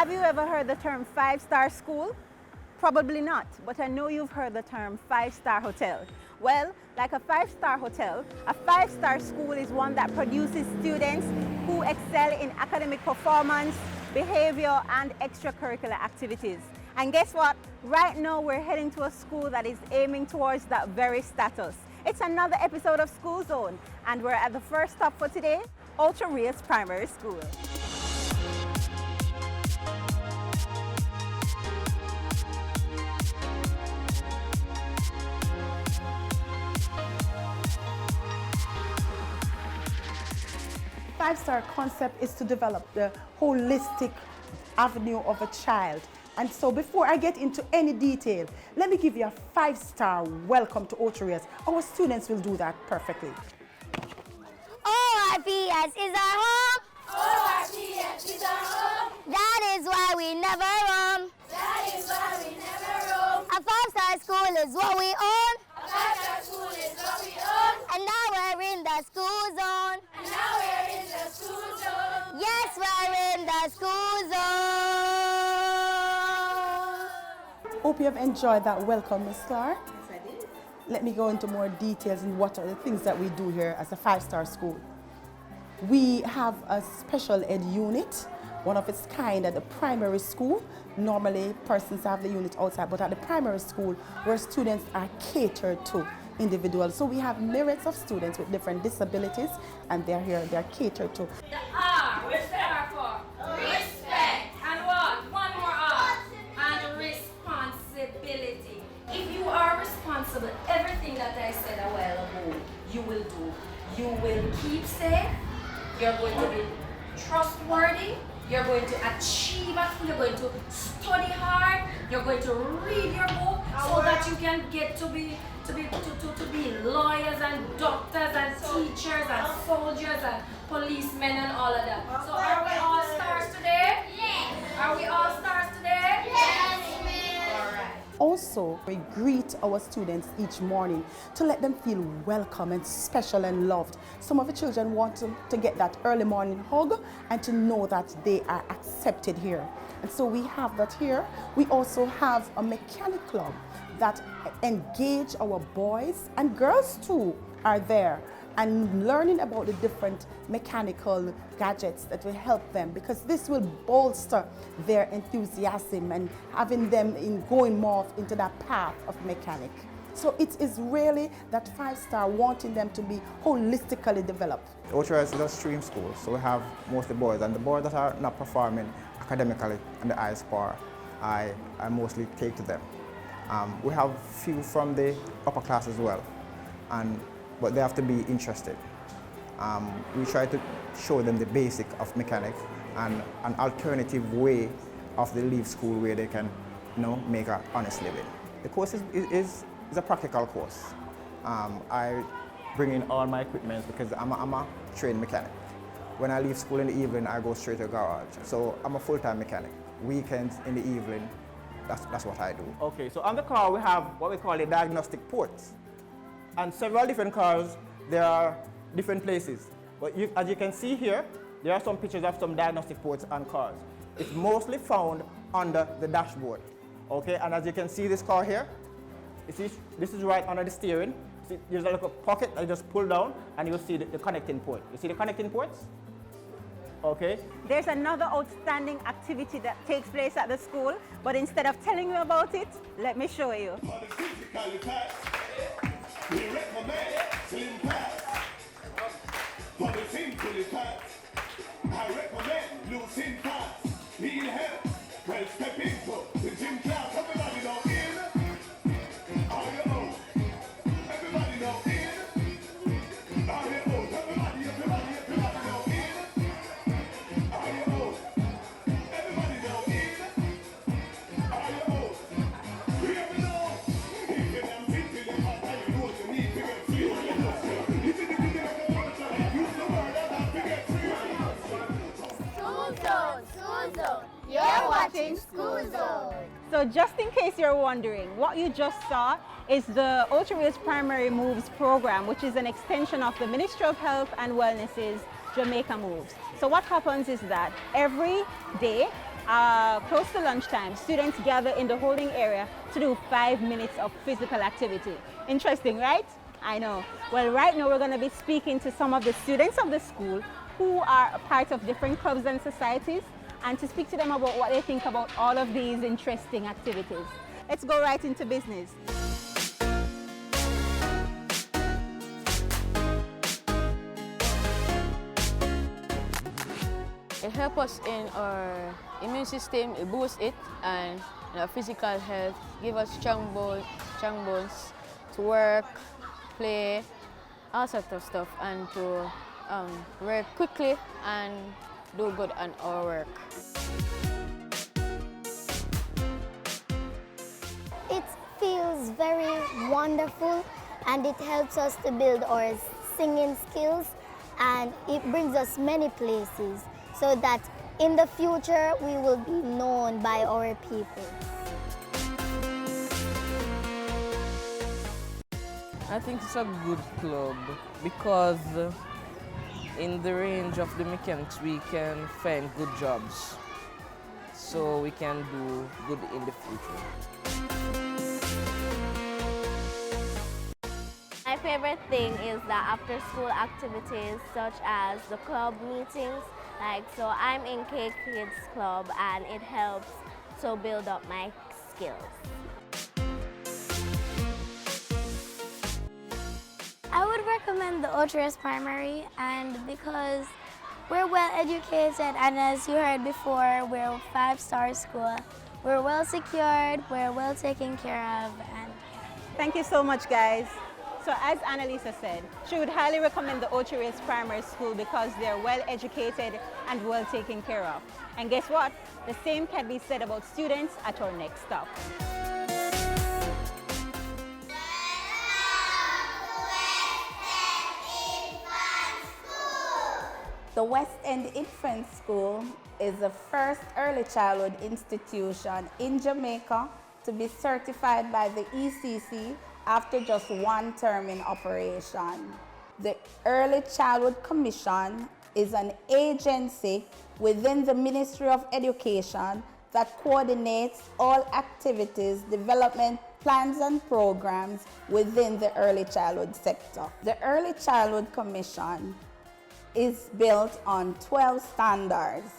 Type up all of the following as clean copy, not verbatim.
Have you ever heard the term five-star school? Probably not, but I know you've heard the term five-star hotel. Well, like a five-star hotel, a five-star school is one that produces students who excel in academic performance, behavior, and extracurricular activities. And guess what? Right now we're heading to a school that is aiming towards that very status. It's another episode of School Zone, and we're at the first stop for today, Ultra Race Primary School. Five-star concept is to develop the holistic avenue of a child. And so before I get into any detail, let me give you a five-star welcome to Ultra Race. Our students will do that perfectly. OPS is our home. OPS is our home. That is why we never roam. That is why we never roam. A five-star school is what we own. A five-star school is what we own. And now we're in the school zone. And now we're in the school zone. Yes, we're in the school zone. Hope you have enjoyed that welcome, Ms. Clark. Yes, I did. Let me go into more details in what are the things that we do here as a five-star school. We have a special ed unit, one of its kind at the primary school. Normally, persons have the unit outside, but at the primary school, where students are catered to individuals. So we have myriads of students with different disabilities, and they're here, they're catered to. The R, what's the R for? Respect. And what? One more R. And responsibility. If you are responsible, everything that I said a while ago, you will do. You will keep safe. You're going to be trustworthy. You're going to achieve at school. You're going to study hard. You're going to read your book so that you can get to be lawyers and doctors and teachers and soldiers and policemen and all of that. So are we all stars today? Yes. Are we all stars today? Yes, All right. Also, we greet our students each morning to let them feel welcome and special and loved. Some of the children want to get that early morning hug and to know that they are accepted here. And so we have that here. We also have a mechanic club that engage our boys and girls too are there and learning about the different mechanical gadgets that will help them, because this will bolster their enthusiasm and having them in going more into that path of mechanic. So it is really that five-star wanting them to be holistically developed. Ultra Race is a stream school, so we have mostly boys, and the boys that are not performing academically in the high score, I mostly take to them. We have few from the upper class as well, but they have to be interested. We try to show them the basic of mechanics and an alternative way of the leave school where they can, make an honest living. The course is a practical course. I bring in all my equipment because I'm a trained mechanic. When I leave school in the evening, I go straight to the garage. So I'm a full-time mechanic. Weekends in the evening, that's what I do. Okay, so on the car we have what we call the diagnostic ports. And several different cars, there are different places. But as you can see here, there are some pictures of some diagnostic ports on cars. It's mostly found under the dashboard. Okay, and as you can see this car here, you see, this is right under the steering. See, there's a little pocket that you just pull down and you'll see the connecting port. You see the connecting ports? Okay. There's another outstanding activity that takes place at the school, but instead of telling you about it, let me show you. We recommend slim pads. For the simple pads, I recommend loosen pads. Need help? Well, step into the gym class. Everybody know in. On your own. Everybody know in. On your own. Everybody know in. On your own. Everybody know in. On your own. We ever know? If you're them people, you have to know what you need to get free. If you think you're going to use the word that to get free. School zone, school zone. You're watching School Zone. So just in case you're wondering, what you just saw is the Ultra Race Primary Moves program, which is an extension of the Ministry of Health and Wellness's Jamaica Moves. So what happens is that every day close to lunchtime, students gather in the holding area to do 5 minutes of physical activity. Interesting, right? I know. Well, right now we're going to be speaking to some of the students of the school who are a part of different clubs and societies, and to speak to them about what they think about all of these interesting activities. Let's go right into business. It helps us in our immune system, it boosts it, and in our physical health, give us strong bones to work, play, all sorts of stuff, and to work quickly and do good on our work. It feels very wonderful, and it helps us to build our singing skills, and it brings us many places so that in the future we will be known by our people. I think it's a good club because in the range of the mechanics we can find good jobs, so we can do good in the future. My favorite thing is the after-school activities such as the club meetings. So I'm in K Kids Club, and it helps to build up my skills. I would recommend the OTRS Primary, and because we're well educated, and as you heard before, we're a 5-star school. We're well secured, we're well taken care of. And Thank you so much, guys. So as Annalisa said, she would highly recommend the Ochiris Primary School because they're well educated and well taken care of. And guess what? The same can be said about students at our next stop. The West End Infant School is the first early childhood institution in Jamaica to be certified by the ECC after just 1 term in operation. The Early Childhood Commission is an agency within the Ministry of Education that coordinates all activities, development plans and programs within the early childhood sector. The Early Childhood Commission is built on 12 standards.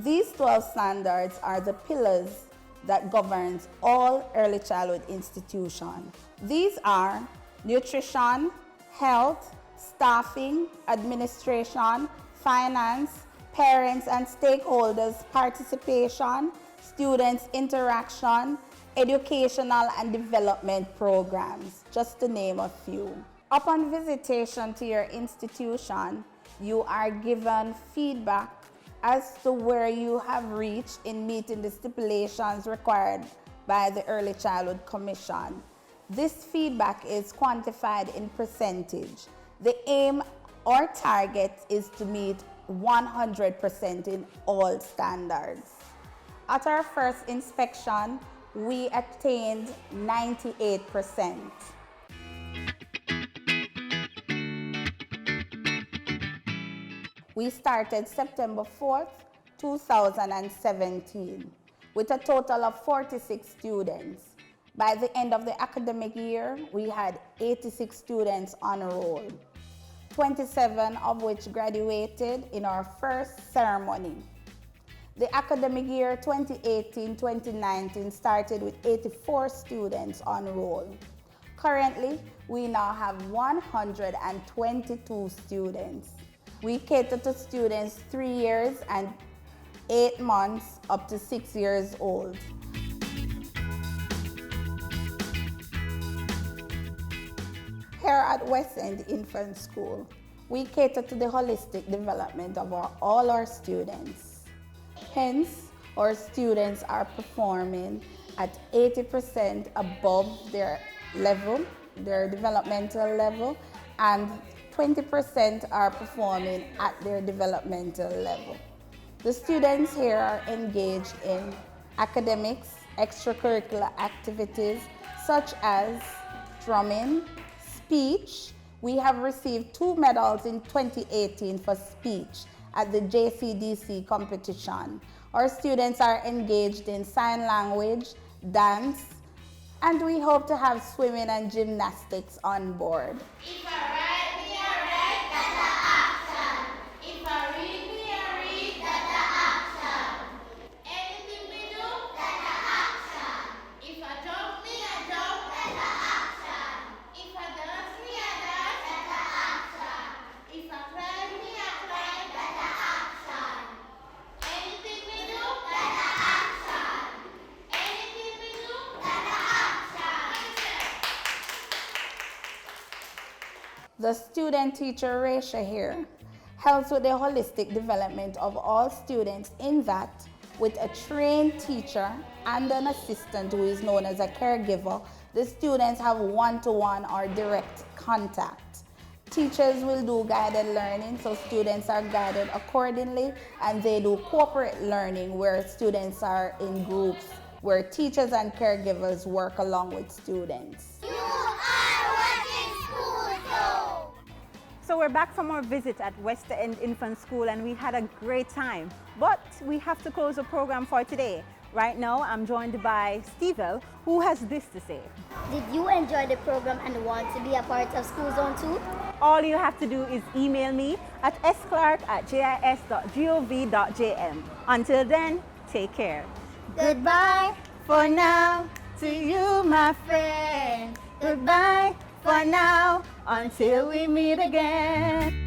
These 12 standards are the pillars that governs all early childhood institutions. These are nutrition, health, staffing, administration, finance, parents and stakeholders participation, students interaction, educational and development programs, just to name a few. Upon visitation to your institution, you are given feedback as to where you have reached in meeting the stipulations required by the Early Childhood Commission. This feedback is quantified in percentage. The aim or target is to meet 100% in all standards. At our first inspection, we attained 98%. We started September 4th, 2017, with a total of 46 students. By the end of the academic year, we had 86 students on roll, 27 of which graduated in our first ceremony. The academic year 2018-2019 started with 84 students on roll. Currently, we now have 122 students. We cater to students 3 years and 8 months up to 6 years old. Here at West End Infant School, we cater to the holistic development of all our students. Hence, our students are performing at 80% above their level, their developmental level, and 20% are performing at their developmental level. The students here are engaged in academics, extracurricular activities such as drumming, speech. We have received 2 medals in 2018 for speech at the JCDC competition. Our students are engaged in sign language, dance, and we hope to have swimming and gymnastics on board. If I write, me I write, that's a action. If I read, me I read, that's a action. Anything we do, that's a action. If I jump, me I jump, that's a action. If I dance, me I dance, that's a action. If I climb, me I climb, that's a action. Anything we do, that's a action. Anything we do, that's a action. The student-teacher ratio here helps with the holistic development of all students in that with a trained teacher and an assistant who is known as a caregiver, the students have one-to-one or direct contact. Teachers will do guided learning, so students are guided accordingly, and they do corporate learning where students are in groups, where teachers and caregivers work along with students. You are watching School Show. So we're back from our visit at West End Infant School and we had a great time. But we have to close the program for today. Right now I'm joined by Stevell, who has this to say. Did you enjoy the program and want to be a part of School Zone 2? All you have to do is email me at sclark@jis.gov.jm. Until then, take care. Goodbye. For now, to you, my friend. Goodbye for now, until we meet again.